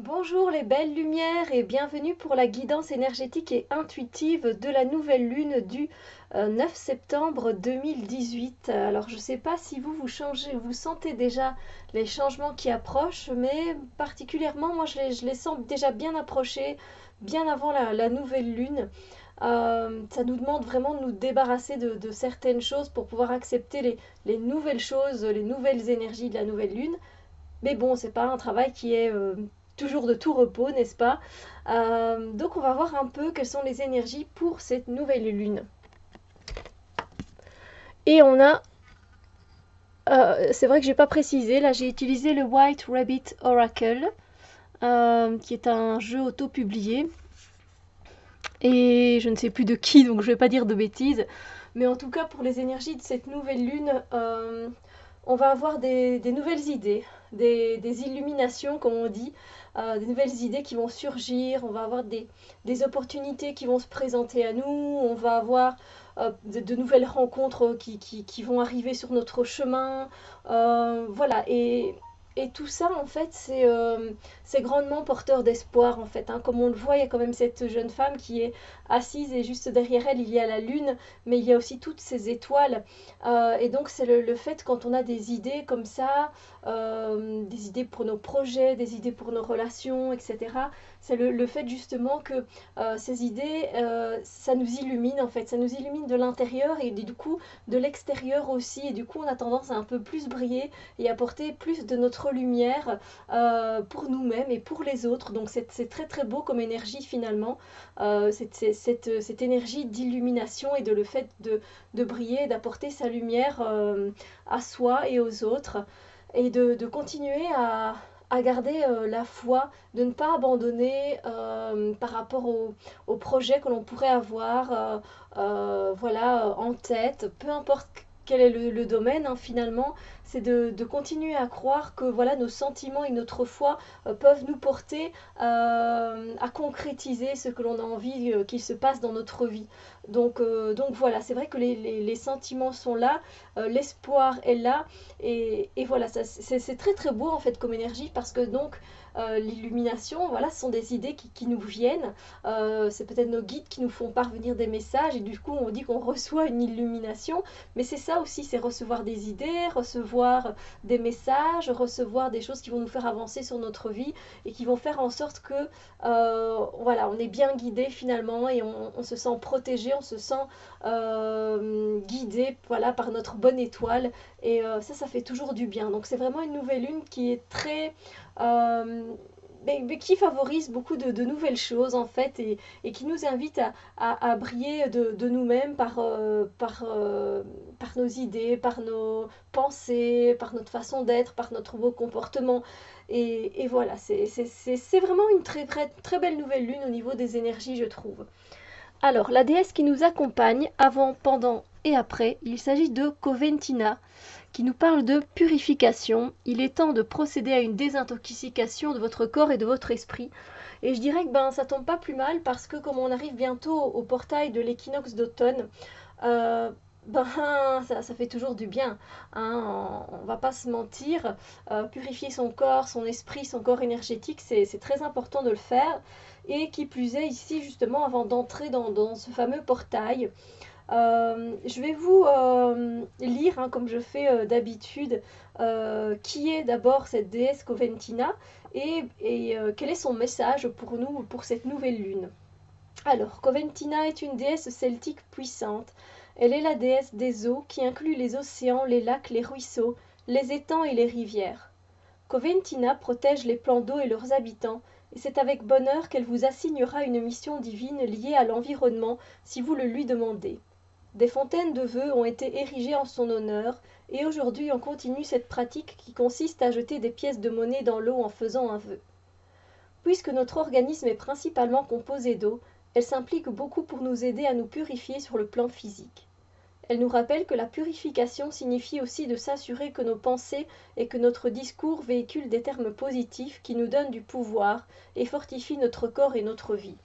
Bonjour les belles lumières et bienvenue pour la guidance énergétique et intuitive de la nouvelle lune du 9 septembre 2018. Alors je ne sais pas si vous sentez déjà les changements qui approchent, mais particulièrement moi je les sens déjà bien approchés, bien avant la nouvelle lune. Ça nous demande vraiment de nous débarrasser de certaines choses pour pouvoir accepter les nouvelles choses, les nouvelles énergies de la nouvelle lune. Mais bon, c'est pas un travail qui est toujours de tout repos, n'est-ce pas? Donc on va voir un peu quelles sont les énergies pour cette nouvelle lune. Et on a, c'est vrai que j'ai pas précisé, là j'ai utilisé le White Rabbit Oracle, qui est un jeu auto-publié. Et je ne sais plus de qui, donc je vais pas dire de bêtises. Mais en tout cas, pour les énergies de cette nouvelle lune, on va avoir des nouvelles idées, des illuminations, comme on dit, des nouvelles idées qui vont surgir, on va avoir des opportunités qui vont se présenter à nous, on va avoir de nouvelles rencontres qui vont arriver sur notre chemin. Voilà, et tout ça, en fait, c'est grandement porteur d'espoir, en fait, hein. Comme on le voit, il y a quand même cette jeune femme qui est assise et juste derrière elle, il y a la lune, mais il y a aussi toutes ces étoiles. Et donc, c'est le fait quand on a des idées comme ça, des idées pour nos projets, des idées pour nos relations, etc. C'est le fait justement que ces idées, ça nous illumine en fait, ça nous illumine de l'intérieur et du coup de l'extérieur aussi. Et du coup, on a tendance à un peu plus briller et apporter plus de notre lumière pour nous-mêmes et pour les autres. Donc, c'est très très beau comme énergie finalement, cette énergie d'illumination et de le fait de briller, d'apporter sa lumière à soi et aux autres et de continuer à garder la foi, de ne pas abandonner par rapport aux projets que l'on pourrait avoir voilà, en tête, peu importe quel est le domaine, hein, finalement, c'est de continuer à croire que voilà, nos sentiments et notre foi peuvent nous porter à concrétiser ce que l'on a envie qu'il se passe dans notre vie. Donc voilà, c'est vrai que les sentiments sont là, l'espoir est là, et voilà, c'est très très beau en fait comme énergie parce que donc l'illumination, voilà, ce sont des idées qui nous viennent, c'est peut-être nos guides qui nous font parvenir des messages et du coup on dit qu'on reçoit une illumination, mais c'est ça aussi, c'est recevoir des idées, recevoir des messages, recevoir des choses qui vont nous faire avancer sur notre vie et qui vont faire en sorte que voilà, on est bien guidé finalement et on se sent protégé, on se sent guidé voilà, par notre bonne étoile et ça fait toujours du bien. Donc c'est vraiment une nouvelle lune qui est très euh, mais qui favorise beaucoup de nouvelles choses en fait et qui nous invite à briller de nous-mêmes par nos idées, par nos pensées, par notre façon d'être, par notre beau comportement. Et voilà, c'est vraiment une très, très, très belle nouvelle lune au niveau des énergies, je trouve. Alors, la déesse qui nous accompagne avant, pendant et après, il s'agit de Coventina, qui nous parle de purification. Il est temps de procéder à une désintoxication de votre corps et de votre esprit. Et je dirais que ben, ça tombe pas plus mal parce que comme on arrive bientôt au portail de l'équinoxe d'automne, euh, ben, ça fait toujours du bien, hein, on va pas se mentir. Purifier son corps, son esprit, son corps énergétique, c'est très important de le faire. Et qui plus est, ici justement, avant d'entrer dans ce fameux portail, je vais vous lire, hein, comme je fais d'habitude, qui est d'abord cette déesse Coventina et quel est son message pour nous, pour cette nouvelle lune. Alors, Coventina est une déesse celtique puissante. Elle est la déesse des eaux qui inclut les océans, les lacs, les ruisseaux, les étangs et les rivières. Coventina protège les plans d'eau et leurs habitants, et c'est avec bonheur qu'elle vous assignera une mission divine liée à l'environnement si vous le lui demandez. Des fontaines de vœux ont été érigées en son honneur, et aujourd'hui on continue cette pratique qui consiste à jeter des pièces de monnaie dans l'eau en faisant un vœu. Puisque notre organisme est principalement composé d'eau, elle s'implique beaucoup pour nous aider à nous purifier sur le plan physique. Elle nous rappelle que la purification signifie aussi de s'assurer que nos pensées et que notre discours véhiculent des termes positifs qui nous donnent du pouvoir et fortifient notre corps et notre vie.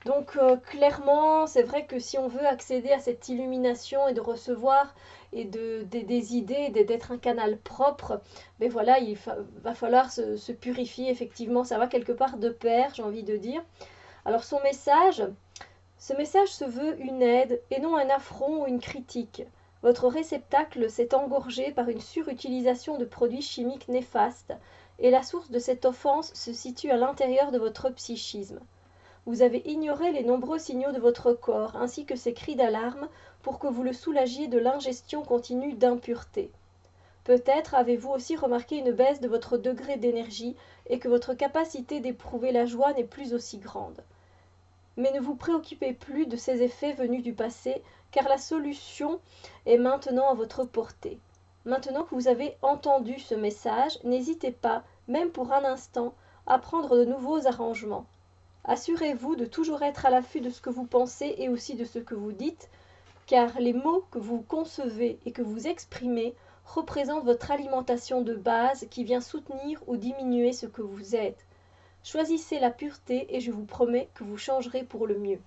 Donc clairement, c'est vrai que si on veut accéder à cette illumination et de recevoir et des idées, d'être un canal propre, ben voilà, va falloir se purifier, effectivement, ça va quelque part de pair, j'ai envie de dire. Alors ce message se veut une aide et non un affront ou une critique. Votre réceptacle s'est engorgé par une surutilisation de produits chimiques néfastes, et la source de cette offense se situe à l'intérieur de votre psychisme. Vous avez ignoré les nombreux signaux de votre corps, ainsi que ses cris d'alarme, pour que vous le soulagiez de l'ingestion continue d'impuretés. Peut-être avez-vous aussi remarqué une baisse de votre degré d'énergie et que votre capacité d'éprouver la joie n'est plus aussi grande. Mais ne vous préoccupez plus de ces effets venus du passé, car la solution est maintenant à votre portée. Maintenant que vous avez entendu ce message, n'hésitez pas, même pour un instant, à prendre de nouveaux arrangements. Assurez-vous de toujours être à l'affût de ce que vous pensez et aussi de ce que vous dites, car les mots que vous concevez et que vous exprimez représentent votre alimentation de base qui vient soutenir ou diminuer ce que vous êtes. Choisissez la pureté et je vous promets que vous changerez pour le mieux.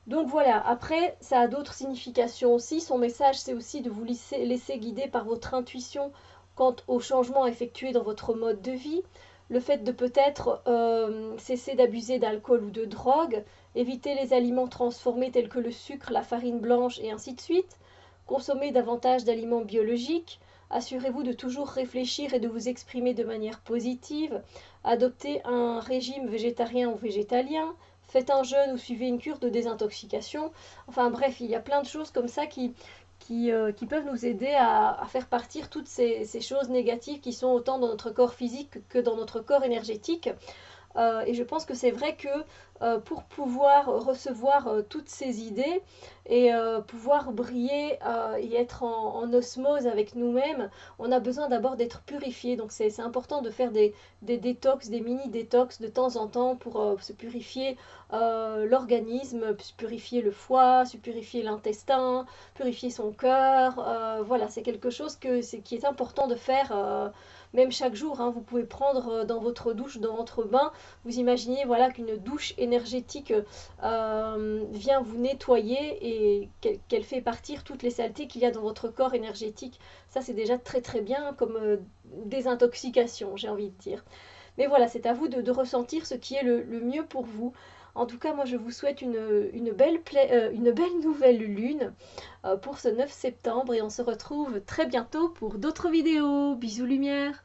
Donc voilà, après, ça a d'autres significations aussi. Son message, c'est aussi de vous laisser guider par votre intuition quant aux changements effectués dans votre mode de vie. Le fait de peut-être cesser d'abuser d'alcool ou de drogue, éviter les aliments transformés tels que le sucre, la farine blanche et ainsi de suite, consommer davantage d'aliments biologiques, assurez-vous de toujours réfléchir et de vous exprimer de manière positive, adoptez un régime végétarien ou végétalien, faites un jeûne ou suivez une cure de désintoxication. Enfin bref, il y a plein de choses comme ça qui peuvent nous aider à faire partir toutes ces choses négatives qui sont autant dans notre corps physique que dans notre corps énergétique. Et je pense que c'est vrai que pour pouvoir recevoir toutes ces idées et pouvoir briller et être en osmose avec nous-mêmes, on a besoin d'abord d'être purifié. Donc c'est important de faire des détox, des mini-détox de temps en temps pour se purifier l'organisme, se purifier le foie, se purifier l'intestin, purifier son cœur. Voilà, c'est quelque chose qui est important de faire même chaque jour. Hein. Vous pouvez prendre dans votre douche, dans votre bain, vous imaginez voilà, qu'une douche énergétique vient vous nettoyer et qu'elle fait partir toutes les saletés qu'il y a dans votre corps énergétique. Ça, c'est déjà très très bien comme désintoxication, j'ai envie de dire. Mais voilà, c'est à vous de ressentir ce qui est le mieux pour vous. En tout cas, moi, je vous souhaite une belle nouvelle lune pour ce 9 septembre et on se retrouve très bientôt pour d'autres vidéos. Bisous lumière!